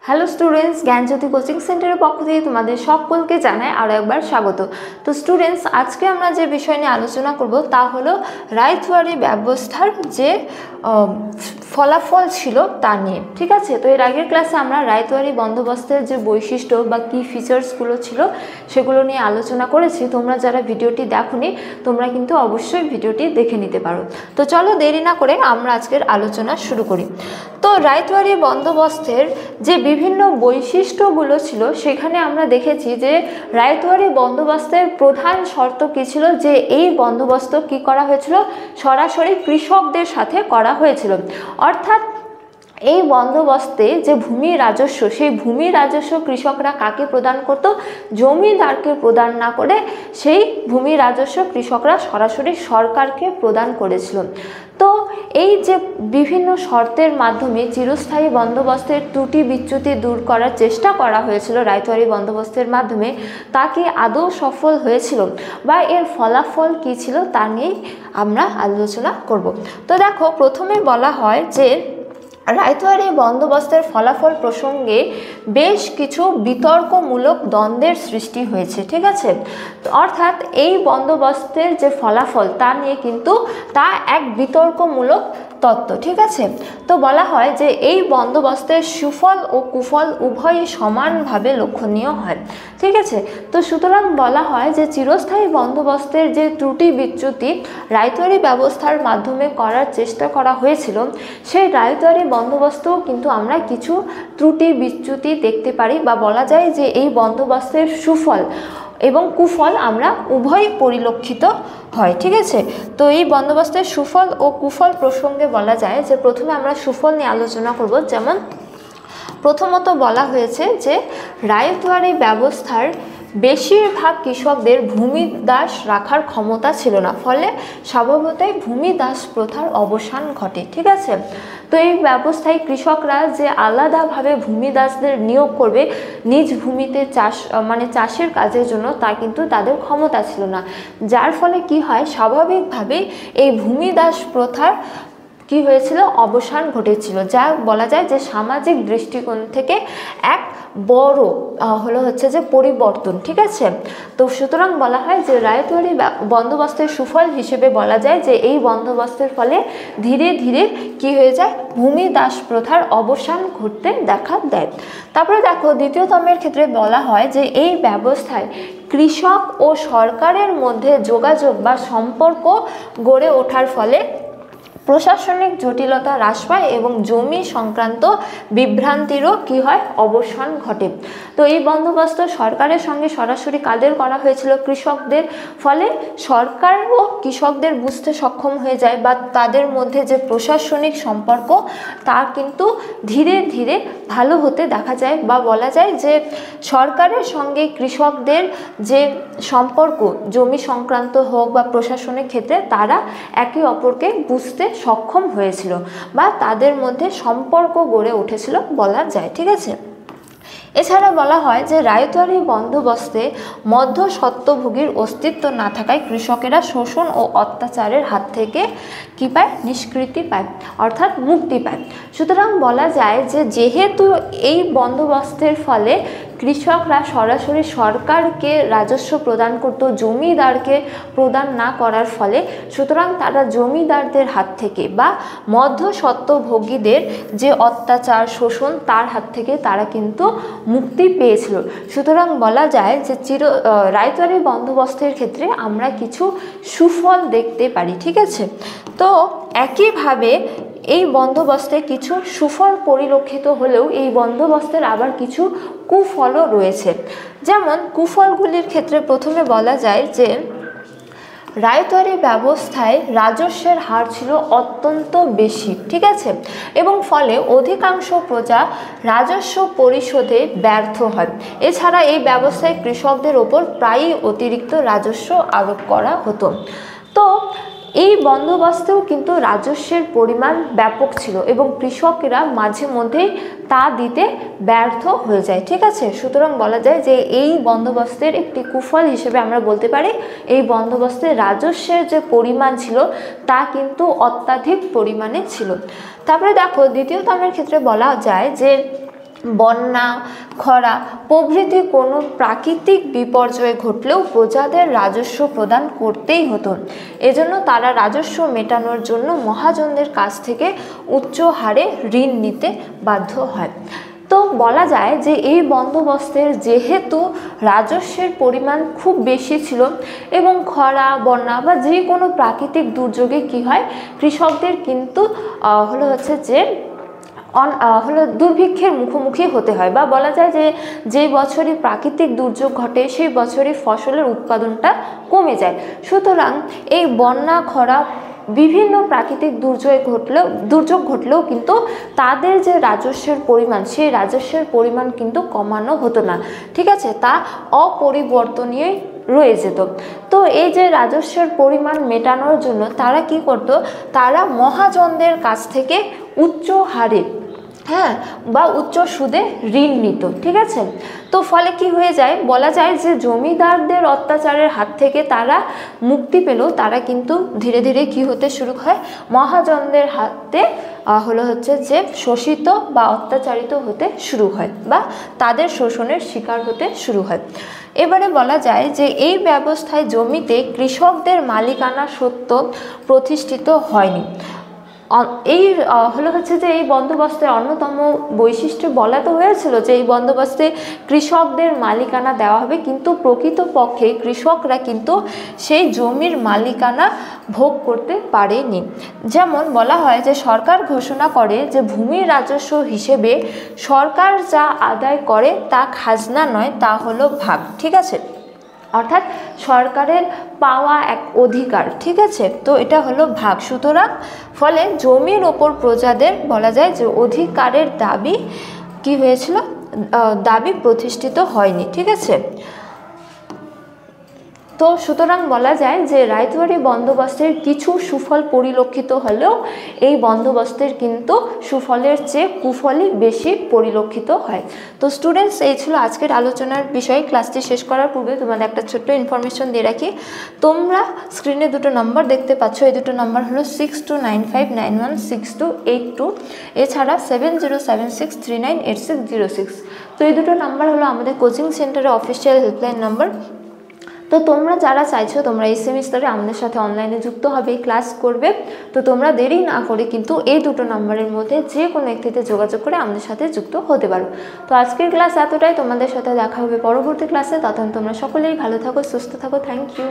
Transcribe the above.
Hello students, জ্ঞানজ্যোতি coaching সেন্টারের পক্ষ থেকে তোমাদের সকলকে জানাই আরও একবার স্বাগত। তো স্টুডেন্টস, আজকে আমরা যে বিষয় নিয়ে আলোচনা করব তা হলো রায়তওয়ারি ব্যবস্থার যে ফলাফল ছিল তা নিয়ে। ঠিক আছে, তো এর আগের ক্লাসে আমরা রায়তওয়ারি বন্দোবস্তের যে বৈশিষ্ট্য বা কী ফিচার্সগুলো ছিল সেগুলো নিয়ে আলোচনা করেছি। তোমরা যারা ভিডিওটি দেখোনি তোমরা কিন্তু অবশ্যই ভিডিওটি দেখে নিতে পারো। তো চলো দেরি না করে আমরা আজকের আলোচনা শুরু করি। তো রায়তওয়ারি বন্দোবস্তের যে বিভিন্ন বৈশিষ্ট্যগুলো ছিল সেখানে আমরা দেখেছি যে রায়তওয়ারি বন্দোবস্তের প্রধান শর্ত কী ছিল, যে এই বন্দোবস্ত কি করা হয়েছিল, সরাসরি কৃষকদের সাথে করা হয়েছিল। অর্থাৎ এই বন্দোবস্তে যে ভূমি রাজস্ব, সেই ভূমি রাজস্ব কৃষকরা কাকে প্রদান করত, জমিদারকে প্রদান না করে সেই ভূমি রাজস্ব কৃষকরা সরাসরি সরকারকে প্রদান করেছিল। তো এই যে বিভিন্ন শর্তের মাধ্যমে চিরস্থায়ী বন্দোবস্তের ত্রুটি বিচ্যুতি দূর করার চেষ্টা করা হয়েছিল রায়তওয়ারি বন্দোবস্তের মাধ্যমে, তা কি আদৌ সফল হয়েছিল বা এর ফলাফল কী ছিল তা নিয়েই আমরা আলোচনা করব। তো দেখো, প্রথমে বলা হয় যে রায়তওয়ারি বন্দোবস্তের ফলাফল প্রসঙ্গে বেশ কিছু বিতর্কমূলক দ্বন্দ্বের সৃষ্টি হয়েছে। ঠিক আছে, অর্থাৎ এই বন্দোবস্তের যে ফলাফল তা নিয়ে কিন্তু তা এক বিতর্কমূলক তত্ত্ব। ঠিক আছে, তো বলা হয় যে এই বন্দোবস্তের সুফল ও কুফল উভয়ই সমানভাবে লক্ষণীয় হয়। ঠিক আছে, তো সুতরাং বলা হয় যে চিরস্থায়ী বন্দোবস্তের যে ত্রুটি বিচ্যুতি রায়তওয়ারি ব্যবস্থার মাধ্যমে করার চেষ্টা করা হয়েছিল, সেই রায়তওয়ারি বন্দোবস্তেও কিন্তু আমরা কিছু ত্রুটি বিচ্যুতি দেখতে পারি, বা বলা যায় যে এই বন্দোবস্তের সুফল এবং কুফল আমরা উভয় পরিলক্ষিত হয়। ঠিক আছে, তো এই বন্দোবস্তের সুফল ও কুফল প্রসঙ্গে বলা যায় যে প্রথমে আমরা সুফল নিয়ে আলোচনা করব। যেমন প্রথমত বলা হয়েছে যে রায়তওয়ারি ব্যবস্থার বেশিরভাগ কৃষকদের ভূমিদাস রাখার ক্ষমতা ছিল না, ফলে স্বভাবতই ভূমিদাস প্রথার অবসান ঘটে। ঠিক আছে, তো এই ব্যবস্থায় কৃষকরা যে আলাদাভাবে ভূমিদাসদের নিয়োগ করবে নিজ ভূমিতে চাষের কাজের জন্য, তা কিন্তু তাদের ক্ষমতা ছিল না, যার ফলে কি হয়, স্বাভাবিকভাবে এই ভূমিদাস প্রথার কি হয়েছিল, অবসান ঘটেছিল, যা বলা যায় যে সামাজিক দৃষ্টিকোণ থেকে এক বড় হচ্ছে যে পরিবর্তন। ঠিক আছে, তো সুতরাং বলা হয় যে রায়তওয়ারি বন্দোবস্তের সুফল হিসেবে বলা যায় যে এই বন্দোবস্তের ফলে ধীরে ধীরে কি হয়ে যায়, ভূমিদাস প্রথার অবসান ঘটতে দেখা দেয়। তারপরে দেখো, দ্বিতীয়তমের ক্ষেত্রে বলা হয় যে এই ব্যবস্থায় কৃষক ও সরকারের মধ্যে যোগাযোগ বা সম্পর্ক গড়ে ওঠার ফলে প্রশাসনিক জটিলতা হ্রাস পায় এবং জমি সংক্রান্ত বিভ্রান্তিরও কি হয়, অবসান ঘটে। তো এই বন্দোবস্ত সরকারের সঙ্গে সরাসরি কাদের করা হয়েছিল, কৃষকদের, ফলে সরকার ও কৃষকদের বুঝতে সক্ষম হয়ে যায় বা তাদের মধ্যে যে প্রশাসনিক সম্পর্ক তা কিন্তু ধীরে ধীরে ভালো হতে দেখা যায়, বা বলা যায় যে সরকারের সঙ্গে কৃষকদের যে সম্পর্ক জমি সংক্রান্ত হোক বা প্রশাসনিক ক্ষেত্রে, তারা একে অপরকে বুঝতে সক্ষম হয়েছিল বা তাদের মধ্যে সম্পর্ক গড়ে উঠেছিল বলা যায়। ঠিক আছে, এছাড়া বলা হয় যে রায়তওয়ারি বন্দোবস্তে মধ্যস্বত্বভোগীর অস্তিত্ব না থাকায় কৃষকেরা শোষণ ও অত্যাচারের হাত থেকে কি পায়, নিষ্কৃতি পায়, অর্থাৎ মুক্তি পায়। সুতরাং বলা যায় যে যেহেতু এই বন্দোবস্তের ফলে কৃষকরা সরাসরি সরকারকে রাজস্ব প্রদান করত, জমিদারকে প্রদান না করার ফলে, সুতরাং তারা জমিদারদের হাত থেকে বা মধ্যস্বত্বভোগীদের যে অত্যাচার শোষণ তার হাত থেকে তারা কিন্তু মুক্তি পেয়েছিল। সুতরাং বলা যায় যে রায়তওয়ারি বন্দোবস্তের ক্ষেত্রে আমরা কিছু সুফল দেখতে পারি। ঠিক আছে, তো একইভাবে এই বন্দোবস্তে কিছু সুফল পরিলক্ষিত হলেও এই বন্দোবস্তের আবার কিছু কুফলও রয়েছে। যেমন কুফলগুলির ক্ষেত্রে প্রথমে বলা যায় যে রায়তওয়ারি ব্যবস্থায় রাজস্বের হার ছিল অত্যন্ত বেশি। ঠিক আছে, এবং ফলে অধিকাংশ প্রজা রাজস্ব পরিশোধে ব্যর্থ হয়। এছাড়া এই ব্যবস্থায় কৃষকদের ওপর প্রায়ই অতিরিক্ত রাজস্ব আরোপ করা হতো। তো এই বন্দোবস্তেও কিন্তু রাজস্বের পরিমাণ ব্যাপক ছিল এবং কৃষকেরা মাঝে মধ্যেই তা দিতে ব্যর্থ হয়ে যায়। ঠিক আছে, সুতরাং বলা যায় যে এই বন্দোবস্তের একটি কুফল হিসেবে আমরা বলতে পারি এই বন্দোবস্তের রাজস্বের যে পরিমাণ ছিল তা কিন্তু অত্যাধিক পরিমাণে ছিল। তারপরে দেখো, দ্বিতীয়তমের ক্ষেত্রে বলা যায় যে বন্যা, খরা প্রভৃতি কোনো প্রাকৃতিক বিপর্যয় ঘটলেও প্রজাদের রাজস্ব প্রদান করতেই হতো। এজন্য তারা রাজস্ব মেটানোর জন্য মহাজনদের কাছ থেকে উচ্চ হারে ঋণ নিতে বাধ্য হয়। তো বলা যায় যে এই বন্দোবস্তের যেহেতু রাজস্বের পরিমাণ খুব বেশি ছিল এবং খরা, বন্যা বা যে কোনো প্রাকৃতিক দুর্যোগে কি হয়, কৃষকদের কিন্তু দুর্ভিক্ষের মুখোমুখি হতে হয়, বা বলা যায় যে যে বছরই প্রাকৃতিক দুর্যোগ ঘটে সেই বছরই ফসলের উৎপাদনটা কমে যায়। সুতরাং এই বন্যা, খরা বিভিন্ন প্রাকৃতিক দুর্যোগ ঘটলেও কিন্তু তাদের যে রাজস্বের পরিমাণ, সেই রাজস্বের পরিমাণ কিন্তু কমানো হতো না, ঠিক আছে, তা অপরিবর্তনীয় রয়ে যেত। তো এই যে রাজস্বের পরিমাণ মেটানোর জন্য তারা কি করত, তারা মহাজনদের কাছ থেকে উচ্চ হারে বা উচ্চ সুদে ঋণ নিত, ঠিক আছে। তো ফলে কি হয়ে যায়, বলা যায় যে জমিদারদের অত্যাচারের হাত থেকে তারা মুক্তি পেল, তারা কিন্তু ধীরে ধীরে কি হতে শুরু হয়, মহাজনদের হাতে যে শোষিত বা অত্যাচারিত হতে শুরু হয় বা তাদের শোষণের শিকার হতে শুরু হয়। এবারে বলা যায় যে এই ব্যবস্থায় জমিতে কৃষকদের মালিকানা সত্ত্ব প্রতিষ্ঠিত হয়নি। এই যে এই বন্দোবস্তের অন্যতম বৈশিষ্ট্য বলা তো হয়েছিল যে এই বন্দোবস্তে কৃষকদের মালিকানা দেওয়া হবে, কিন্তু প্রকৃতপক্ষে কৃষকরা কিন্তু সেই জমির মালিকানা ভোগ করতে পারেনি। যেমন বলা হয় যে সরকার ঘোষণা করে যে ভূমির রাজস্ব হিসেবে সরকার যা আদায় করে তা খাজনা নয়, তা হলো ভাগ, ঠিক আছে, অর্থাৎ সরকারের পাওয়া এক অধিকার, ঠিক আছে, তো এটা হলো ভাগ। সুতরাং ফলে জমির ওপর প্রজাদের বলা যায় যে অধিকারের দাবি কি হয়েছিল, দাবি প্রতিষ্ঠিত হয়নি, ঠিক আছে। তো সুতরাং বলা যায় যে রায়তওয়ারি বন্দোবস্তের কিছু সুফল পরিলক্ষিত হলেও এই বন্দোবস্তের কিন্তু সুফলের চেয়ে কুফলই বেশি পরিলক্ষিত হয়। তো স্টুডেন্টস, এই ছিল আজকের আলোচনার বিষয়। ক্লাসটি শেষ করার পূর্বে তোমাদের একটা ছোট্ট ইনফরমেশন দিয়ে রাখি। তোমরা স্ক্রিনে দুটো নাম্বার দেখতে পাচ্ছ, এই দুটো নাম্বার হলো 6295916282, এছাড়া 7076398606। তো এই দুটো নাম্বার হলো আমাদের কোচিং সেন্টারের অফিসিয়াল হেল্পলাইন নাম্বার। তো তোমরা যারা চাইছো তোমরা এই সেমিস্টারে আমাদের সাথে অনলাইনে যুক্ত হবে, ক্লাস করবে, তো তোমরা দেরি না করে কিন্তু এই দুটো নাম্বারের মধ্যে যে কোনো একটিতে যোগাযোগ করে আমাদের সাথে যুক্ত হতে পারো। তো আজকের ক্লাস এতটাই, তোমাদের সাথে দেখা হবে পরবর্তী ক্লাসে। তখন তোমরা সকলেই ভালো থাকো, সুস্থ থাকো। Thank you.